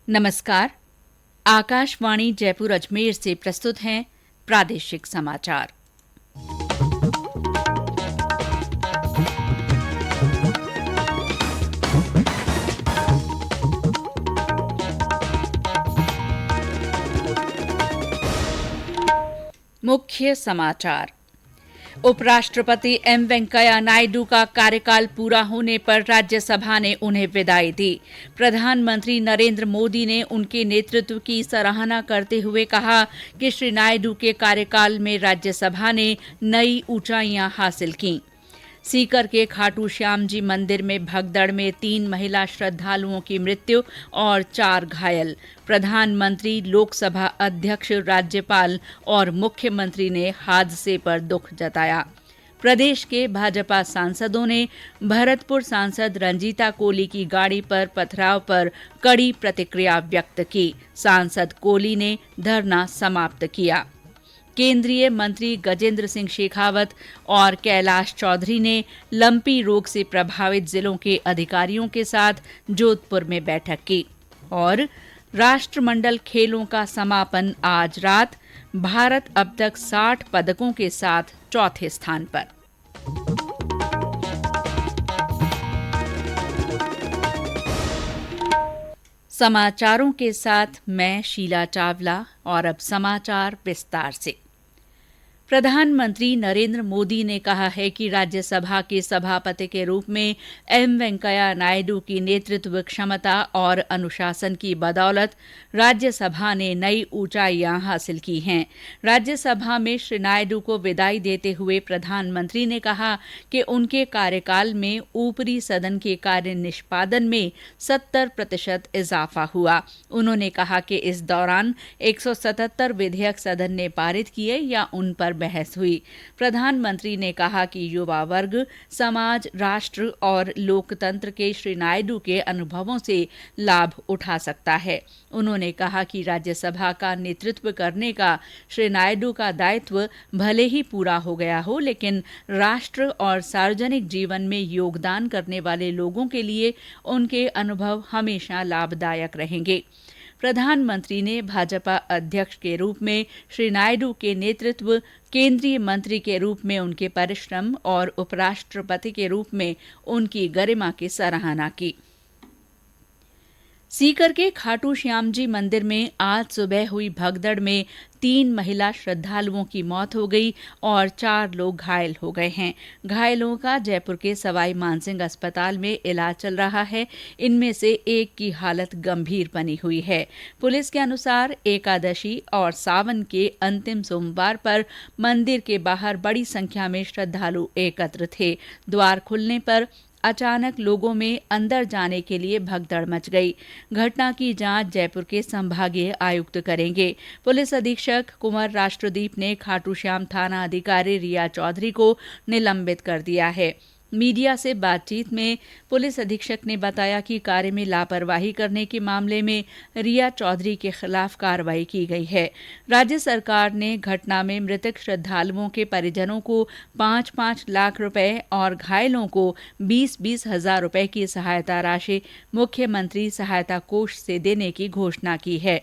नमस्कार। आकाशवाणी जयपुर अजमेर से प्रस्तुत हैं प्रादेशिक समाचार। मुख्य समाचार। उपराष्ट्रपति एम वेंकैया नायडू का कार्यकाल पूरा होने पर राज्यसभा ने उन्हें विदाई दी। प्रधानमंत्री नरेंद्र मोदी ने उनके नेतृत्व की सराहना करते हुए कहा कि श्री नायडू के कार्यकाल में राज्यसभा ने नई ऊंचाइयां हासिल कीं। सीकर के खाटू श्याम जी मंदिर में भगदड़ में 3 महिला श्रद्धालुओं की मृत्यु और 4 घायल। प्रधानमंत्री, लोकसभा अध्यक्ष, राज्यपाल और मुख्यमंत्री ने हादसे पर दुख जताया। प्रदेश के भाजपा सांसदों ने भरतपुर सांसद रंजीता कोली की गाड़ी पर पथराव पर कड़ी प्रतिक्रिया व्यक्त की। सांसद कोली ने धरना समाप्त किया। केंद्रीय मंत्री गजेंद्र सिंह शेखावत और कैलाश चौधरी ने लंपी रोग से प्रभावित जिलों के अधिकारियों के साथ जोधपुर में बैठक की। और राष्ट्रमंडल खेलों का समापन आज रात। भारत अब तक 60 पदकों के साथ चौथे स्थान पर। समाचारों के साथ मैं शीला चावला और अब समाचार विस्तार से। प्रधानमंत्री नरेंद्र मोदी ने कहा है कि राज्यसभा के सभापति के रूप में एम वेंकैया नायडू की नेतृत्व क्षमता और अनुशासन की बदौलत राज्यसभा ने नई ऊंचाइयां हासिल की हैं। राज्यसभा में श्री नायडू को विदाई देते हुए प्रधानमंत्री ने कहा कि उनके कार्यकाल में ऊपरी सदन के कार्य निष्पादन में 70% इजाफा हुआ। उन्होंने कहा कि इस दौरान 177 विधेयक सदन ने पारित किए या उन पर बहस हुई। प्रधानमंत्री ने कहा कि युवा वर्ग, समाज, राष्ट्र और लोकतंत्र के श्री नायडू के अनुभवों से लाभ उठा सकता है। उन्होंने कहा कि राज्यसभा का नेतृत्व करने का श्री नायडू का दायित्व भले ही पूरा हो गया हो, लेकिन राष्ट्र और सार्वजनिक जीवन में योगदान करने वाले लोगों के लिए उनके अनुभव हमेशा लाभदायक रहेंगे। प्रधानमंत्री ने भाजपा अध्यक्ष के रूप में श्री नायडू के नेतृत्व, केंद्रीय मंत्री के रूप में उनके परिश्रम और उपराष्ट्रपति के रूप में उनकी गरिमा की सराहना की। सीकर के खाटू श्याम जी मंदिर में आज सुबह हुई भगदड़ में 3 महिला श्रद्धालुओं की मौत हो गई और 4 लोग घायल हो गए हैं। घायलों का जयपुर के सवाई मानसिंह अस्पताल में इलाज चल रहा है। इनमें से एक की हालत गंभीर बनी हुई है। पुलिस के अनुसार एकादशी और सावन के अंतिम सोमवार पर मंदिर के बाहर बड़ी संख्या में श्रद्धालु एकत्र थे। द्वार खुलने पर अचानक लोगों में अंदर जाने के लिए भगदड़ मच गई। घटना की जांच जयपुर के संभागीय आयुक्त करेंगे। पुलिस अधीक्षक कुंवर राष्ट्रदीप ने खाटू श्याम थाना अधिकारी रिया चौधरी को निलंबित कर दिया है। मीडिया से बातचीत में पुलिस अधीक्षक ने बताया कि कार्य में लापरवाही करने के मामले में रिया चौधरी के खिलाफ कार्रवाई की गई है। राज्य सरकार ने घटना में मृतक श्रद्धालुओं के परिजनों को 5-5 लाख रुपए और घायलों को 20-20 हजार रुपए की सहायता राशि मुख्यमंत्री सहायता कोष से देने की घोषणा की है।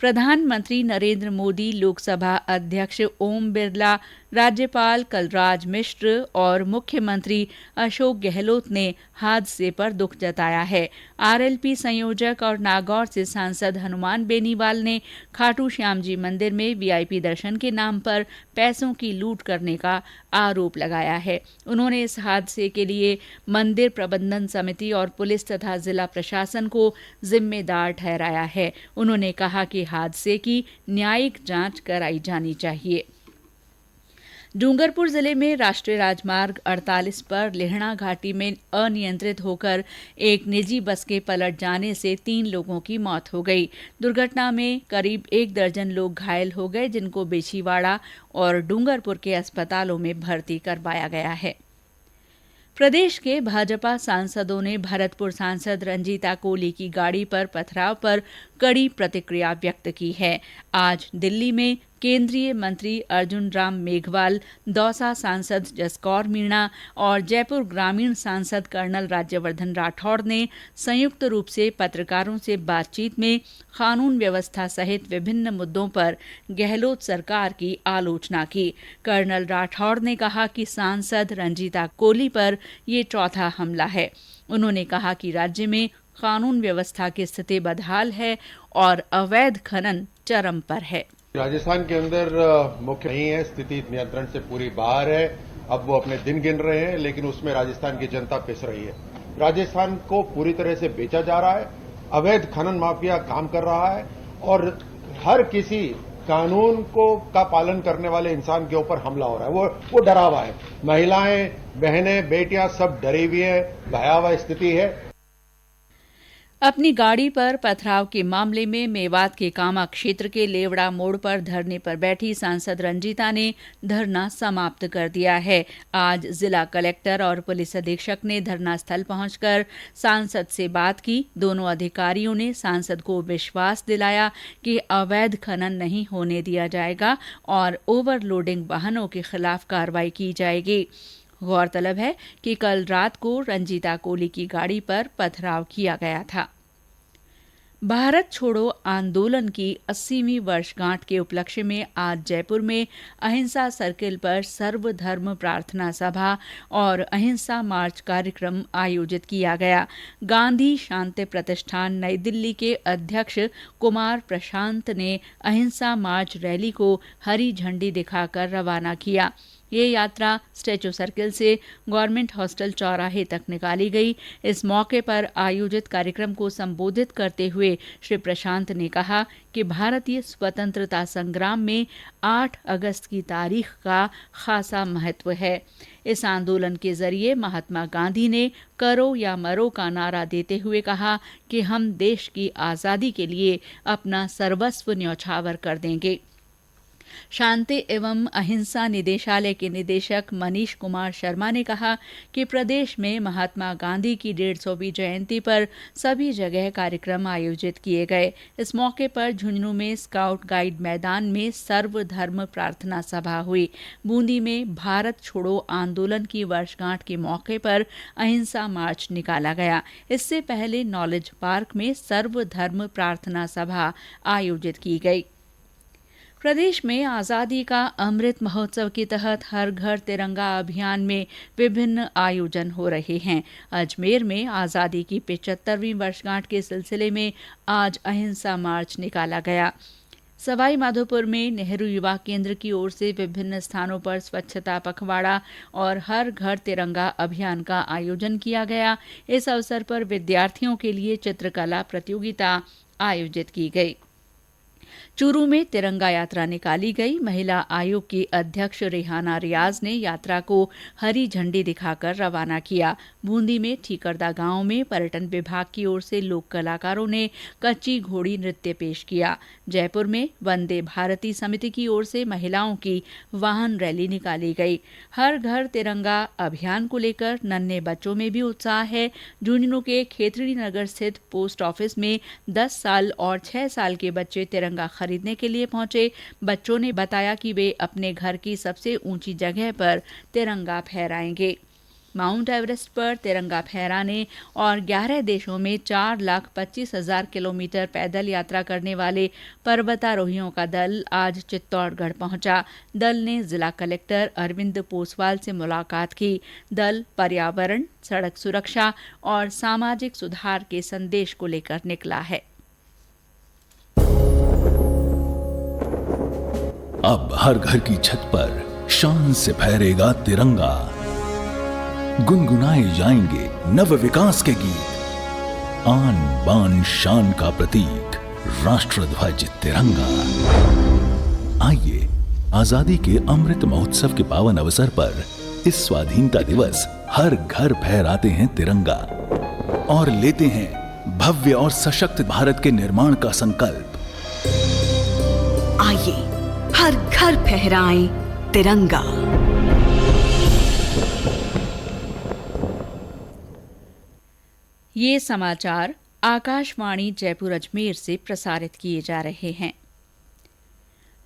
प्रधानमंत्री नरेंद्र मोदी, लोकसभा अध्यक्ष ओम बिरला, राज्यपाल कलराज मिश्र और मुख्यमंत्री अशोक गहलोत ने हादसे पर दुख जताया है। आरएलपी संयोजक और नागौर से सांसद हनुमान बेनीवाल ने खाटू श्याम जी मंदिर में वीआईपी दर्शन के नाम पर पैसों की लूट करने का आरोप लगाया है। उन्होंने इस हादसे के लिए मंदिर प्रबंधन समिति और पुलिस तथा जिला प्रशासन को जिम्मेदार ठहराया है। उन्होंने कहा कि हादसे की न्यायिक जांच कराई जानी चाहिए। डूंगरपुर जिले में राष्ट्रीय राजमार्ग 48 पर लेहड़ा घाटी में अनियंत्रित होकर एक निजी बस के पलट जाने से 3 लोगों की मौत हो गई। दुर्घटना में करीब 1 दर्जन लोग घायल हो गए, जिनको बेछीवाड़ा और डूंगरपुर के अस्पतालों में भर्ती करवाया गया है। प्रदेश के भाजपा सांसदों ने भरतपुर सांसद रंजीता कोली की गाड़ी पर पथराव पर कड़ी प्रतिक्रिया व्यक्त की है। आज दिल्ली में केंद्रीय मंत्री अर्जुन राम मेघवाल, दौसा सांसद जसकौर मीणा और जयपुर ग्रामीण सांसद कर्नल राज्यवर्धन राठौड़ ने संयुक्त रूप से पत्रकारों से बातचीत में कानून व्यवस्था सहित विभिन्न मुद्दों पर गहलोत सरकार की आलोचना की। कर्नल राठौड़ ने कहा कि सांसद रंजीता कोली पर ये चौथा हमला है। उन्होंने कहा कि राज्य में कानून व्यवस्था की स्थिति बदहाल है और अवैध खनन चरम पर है। राजस्थान के अंदर मुख्य नहीं है, स्थिति नियंत्रण से पूरी बाहर है। अब वो अपने दिन गिन रहे हैं, लेकिन उसमें राजस्थान की जनता पिस रही है। राजस्थान को पूरी तरह से बेचा जा रहा है, अवैध खनन माफिया काम कर रहा है और हर किसी कानून का पालन करने वाले इंसान के ऊपर हमला हो रहा है। वो डरा हुआ है। महिलाएं, बहनें, बेटियां सब डरी हुई है, भयावह स्थिति है। अपनी गाड़ी पर पथराव के मामले में मेवात के कामा क्षेत्र के लेवड़ा मोड़ पर धरने पर बैठी सांसद रंजीता ने धरना समाप्त कर दिया है। आज जिला कलेक्टर और पुलिस अधीक्षक ने धरना स्थल पहुंचकर सांसद से बात की। दोनों अधिकारियों ने सांसद को विश्वास दिलाया कि अवैध खनन नहीं होने दिया जाएगा और ओवरलोडिंग वाहनों के खिलाफ कार्रवाई की जाएगी। गौरतलब है कि कल रात को रंजीता कोली की गाड़ी पर पथराव किया गया था। भारत छोड़ो आंदोलन की 80वीं वर्षगांठ के उपलक्ष्य में आज जयपुर में अहिंसा सर्किल पर सर्वधर्म प्रार्थना सभा और अहिंसा मार्च कार्यक्रम आयोजित किया गया। गांधी शांति प्रतिष्ठान नई दिल्ली के अध्यक्ष कुमार प्रशांत ने अहिंसा मार्च रैली को हरी झंडी दिखाकर रवाना किया। ये यात्रा स्टैच्यू सर्किल से गवर्नमेंट हॉस्टल चौराहे तक निकाली गई। इस मौके पर आयोजित कार्यक्रम को संबोधित करते हुए श्री प्रशांत ने कहा कि भारतीय स्वतंत्रता संग्राम में 8 अगस्त की तारीख का खासा महत्व है। इस आंदोलन के जरिए महात्मा गांधी ने करो या मरो का नारा देते हुए कहा कि हम देश की आजादी के लिए अपना सर्वस्व न्यौछावर कर देंगे। शांति एवं अहिंसा निदेशालय के निदेशक मनीष कुमार शर्मा ने कहा कि प्रदेश में महात्मा गांधी की 150वीं जयंती पर सभी जगह कार्यक्रम आयोजित किए गए। इस मौके पर झुंझुनू में स्काउट गाइड मैदान में सर्वधर्म प्रार्थना सभा हुई। बूंदी में भारत छोड़ो आंदोलन की वर्षगांठ के मौके पर अहिंसा मार्च निकाला गया। इससे पहले नॉलेज पार्क में सर्वधर्म प्रार्थना सभा आयोजित की गई। प्रदेश में आजादी का अमृत महोत्सव के तहत हर घर तिरंगा अभियान में विभिन्न आयोजन हो रहे हैं। अजमेर में आजादी की 75वीं वर्षगांठ के सिलसिले में आज अहिंसा मार्च निकाला गया। सवाई माधोपुर में नेहरू युवा केंद्र की ओर से विभिन्न स्थानों पर स्वच्छता पखवाड़ा और हर घर तिरंगा अभियान का आयोजन किया गया। इस अवसर पर विद्यार्थियों के लिए चित्रकला प्रतियोगिता आयोजित की गई। चूरू में तिरंगा यात्रा निकाली गई। महिला आयोग की अध्यक्ष रेहाना रियाज ने यात्रा को हरी झंडी दिखाकर रवाना किया। बूंदी में ठीकरदा गांव में पर्यटन विभाग की ओर से लोक कलाकारों ने कच्ची घोड़ी नृत्य पेश किया। जयपुर में वंदे भारती समिति की ओर से महिलाओं की वाहन रैली निकाली गई। हर घर तिरंगा अभियान को लेकर नन्हे बच्चों में भी उत्साह है। झुंझुनू के खेतड़ी नगर स्थित पोस्ट ऑफिस में 10 साल और 6 साल के बच्चे तिरंगा खरीदने के लिए पहुंचे। बच्चों ने बताया कि वे अपने घर की सबसे ऊंची जगह पर तिरंगा फहराएंगे। माउंट एवरेस्ट पर तिरंगा फहराने और 11 देशों में 4,25,000 किलोमीटर पैदल यात्रा करने वाले पर्वतारोहियों का दल आज चित्तौड़गढ़ पहुंचा। दल ने जिला कलेक्टर अरविंद पोसवाल से मुलाकात की। दल पर्यावरण, सड़क सुरक्षा और सामाजिक सुधार के संदेश को लेकर निकला है। अब हर घर की छत पर शान से फहरेगा तिरंगा। गुनगुनाए जाएंगे नव विकास के गीत। आन बान शान का प्रतीक राष्ट्रध्वज तिरंगा। आइए आजादी के अमृत महोत्सव के पावन अवसर पर इस स्वाधीनता दिवस हर घर फहराते हैं तिरंगा और लेते हैं भव्य और सशक्त भारत के निर्माण का संकल्प। आइए हर घर फहराएं तिरंगा। ये समाचार आकाशवाणी जयपुर अजमेर से प्रसारित किए जा रहे हैं।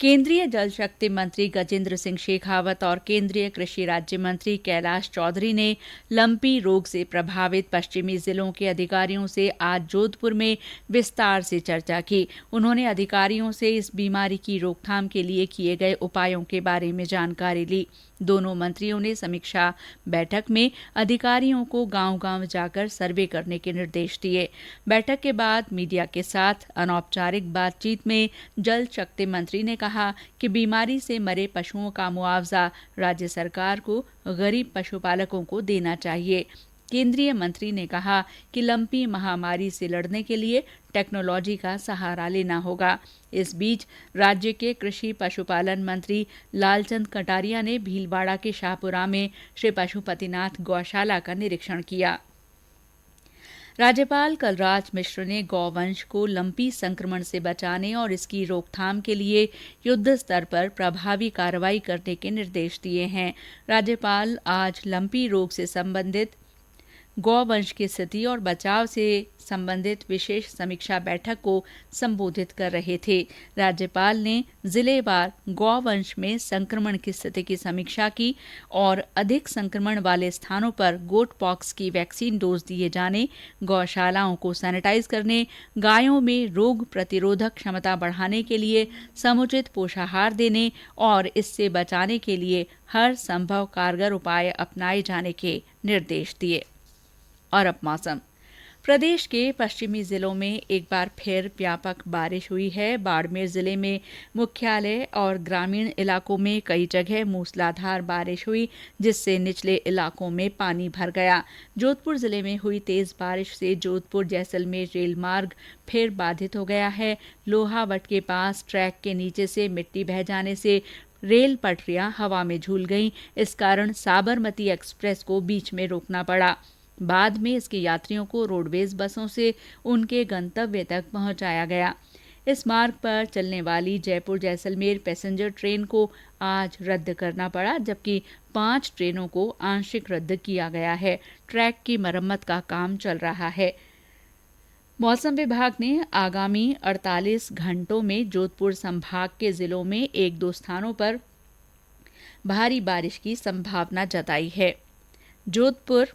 केंद्रीय जल शक्ति मंत्री गजेंद्र सिंह शेखावत और केंद्रीय कृषि राज्य मंत्री कैलाश चौधरी ने लंपी रोग से प्रभावित पश्चिमी जिलों के अधिकारियों से आज जोधपुर में विस्तार से चर्चा की। उन्होंने अधिकारियों से इस बीमारी की रोकथाम के लिए किए गए उपायों के बारे में जानकारी ली। दोनों मंत्रियों ने समीक्षा बैठक में अधिकारियों को गांव-गांव जाकर सर्वे करने के निर्देश दिए। बैठक के बाद मीडिया के साथ अनौपचारिक बातचीत में जल शक्ति मंत्री ने कहा कि बीमारी से मरे पशुओं का मुआवजा राज्य सरकार को गरीब पशुपालकों को देना चाहिए। केंद्रीय मंत्री ने कहा कि लंपी महामारी से लड़ने के लिए टेक्नोलॉजी का सहारा लेना होगा। इस बीच राज्य के कृषि पशुपालन मंत्री लालचंद कटारिया ने भीलवाड़ा के शाहपुरा में श्री पशुपतिनाथ गौशाला का निरीक्षण किया। राज्यपाल कलराज मिश्र ने गौवंश को लंपी संक्रमण से बचाने और इसकी रोकथाम के लिए युद्ध स्तर पर प्रभावी कार्रवाई करने के निर्देश दिए हैं। राज्यपाल आज लंपी रोग से संबंधित गौवंश की स्थिति और बचाव से संबंधित विशेष समीक्षा बैठक को संबोधित कर रहे थे। राज्यपाल ने जिलेवार गौवंश में संक्रमण की स्थिति की समीक्षा की और अधिक संक्रमण वाले स्थानों पर गोट पॉक्स की वैक्सीन डोज दिए जाने, गौशालाओं को सैनिटाइज करने, गायों में रोग प्रतिरोधक क्षमता बढ़ाने के लिए समुचित पोषाहार देने और इससे बचाने के लिए हर संभव कारगर उपाय अपनाए जाने के निर्देश दिए। और अब मौसम। प्रदेश के पश्चिमी जिलों में एक बार फिर व्यापक बारिश हुई है। बाड़मेर जिले में मुख्यालय और ग्रामीण इलाकों में कई जगह मूसलाधार बारिश हुई, जिससे निचले इलाकों में पानी भर गया। जोधपुर जिले में हुई तेज बारिश से जोधपुर जैसलमेर रेल मार्ग फिर बाधित हो गया है। लोहावट के पास ट्रैक के नीचे से मिट्टी बह जाने से रेल पटरियां हवा में झूल गईं। इस कारण साबरमती एक्सप्रेस को बीच में रोकना पड़ा। बाद में इसके यात्रियों को रोडवेज बसों से उनके गंतव्य तक पहुंचाया गया। इस मार्ग पर चलने वाली जयपुर जैसलमेर पैसेंजर ट्रेन को आज रद्द करना पड़ा, जबकि 5 ट्रेनों को आंशिक रद्द किया गया है। ट्रैक की मरम्मत का काम चल रहा है। मौसम विभाग ने आगामी 48 घंटों में जोधपुर संभाग के जिलों में 1-2 स्थानों पर भारी बारिश की संभावना जताई है। जोधपुर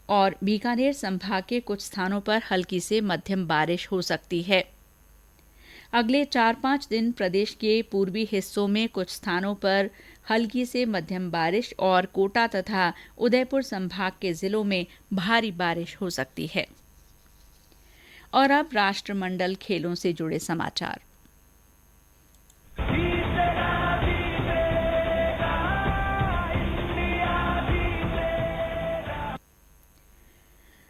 और बीकानेर संभाग के कुछ स्थानों पर हल्की से मध्यम बारिश हो सकती है। अगले 4-5 दिन प्रदेश के पूर्वी हिस्सों में कुछ स्थानों पर हल्की से मध्यम बारिश और कोटा तथा उदयपुर संभाग के जिलों में भारी बारिश हो सकती है। और अब राष्ट्रमंडल खेलों से जुड़े समाचार।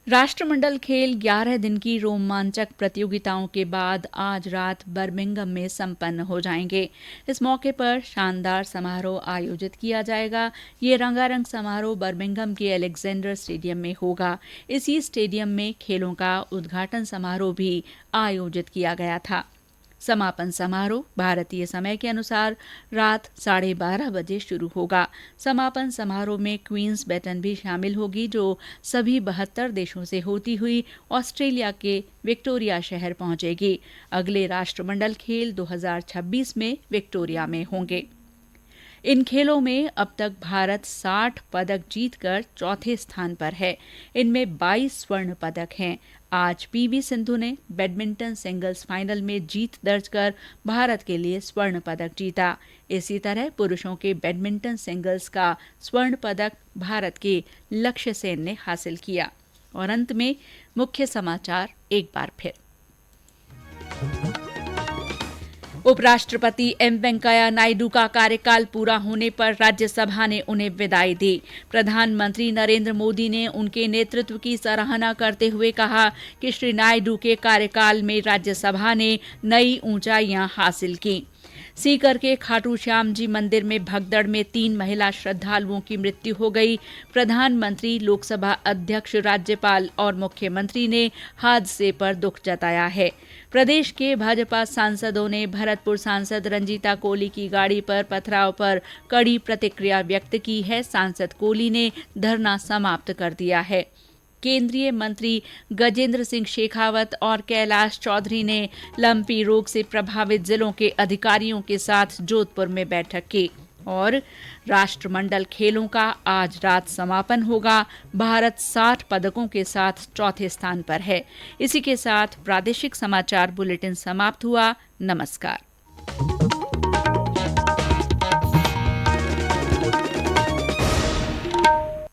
राष्ट्रमंडल खेल 11 दिन की रोमांचक प्रतियोगिताओं के बाद आज रात बर्मिंघम में संपन्न हो जाएंगे। इस मौके पर शानदार समारोह आयोजित किया जाएगा। ये रंगारंग समारोह बर्मिंघम के अलेक्जेंडर स्टेडियम में होगा। इसी स्टेडियम में खेलों का उद्घाटन समारोह भी आयोजित किया गया था। समापन समारोह भारतीय समय के अनुसार रात 12:30 बजे शुरू होगा। समापन समारोह में क्वींस बैटन भी शामिल होगी, जो सभी 72 देशों से होती हुई ऑस्ट्रेलिया के विक्टोरिया शहर पहुंचेगी। अगले राष्ट्रमंडल खेल 2026 में विक्टोरिया में होंगे। इन खेलों में अब तक भारत 60 पदक जीतकर चौथे स्थान पर है। इनमें 22 स्वर्ण पदक हैं। आज पीवी सिंधु ने बैडमिंटन सिंगल्स फाइनल में जीत दर्ज कर भारत के लिए स्वर्ण पदक जीता। इसी तरह पुरुषों के बैडमिंटन सिंगल्स का स्वर्ण पदक भारत के लक्ष्य सेन ने हासिल किया। और अंत में मुख्य समाचार एक बार फिर। उपराष्ट्रपति एम वेंकैया नायडू का कार्यकाल पूरा होने पर राज्यसभा ने उन्हें विदाई दी। प्रधानमंत्री नरेंद्र मोदी ने उनके नेतृत्व की सराहना करते हुए कहा कि श्री नायडू के कार्यकाल में राज्यसभा ने नई ऊंचाइयां हासिल की। सीकर के खाटू श्याम जी मंदिर में भगदड़ में 3 महिला श्रद्धालुओं की मृत्यु हो गई। प्रधानमंत्री, लोकसभा अध्यक्ष, राज्यपाल और मुख्यमंत्री ने हादसे पर दुख जताया है। प्रदेश के भाजपा सांसदों ने भरतपुर सांसद रंजीता कोली की गाड़ी पर पथराव पर कड़ी प्रतिक्रिया व्यक्त की है। सांसद कोली ने धरना समाप्त कर दिया है। केंद्रीय मंत्री गजेंद्र सिंह शेखावत और कैलाश चौधरी ने लंपी रोग से प्रभावित जिलों के अधिकारियों के साथ जोधपुर में बैठक की। और राष्ट्रमंडल खेलों का आज रात समापन होगा। भारत 60 पदकों के साथ चौथे स्थान पर है। इसी के साथ प्रादेशिक समाचार बुलेटिन समाप्त हुआ। नमस्कार।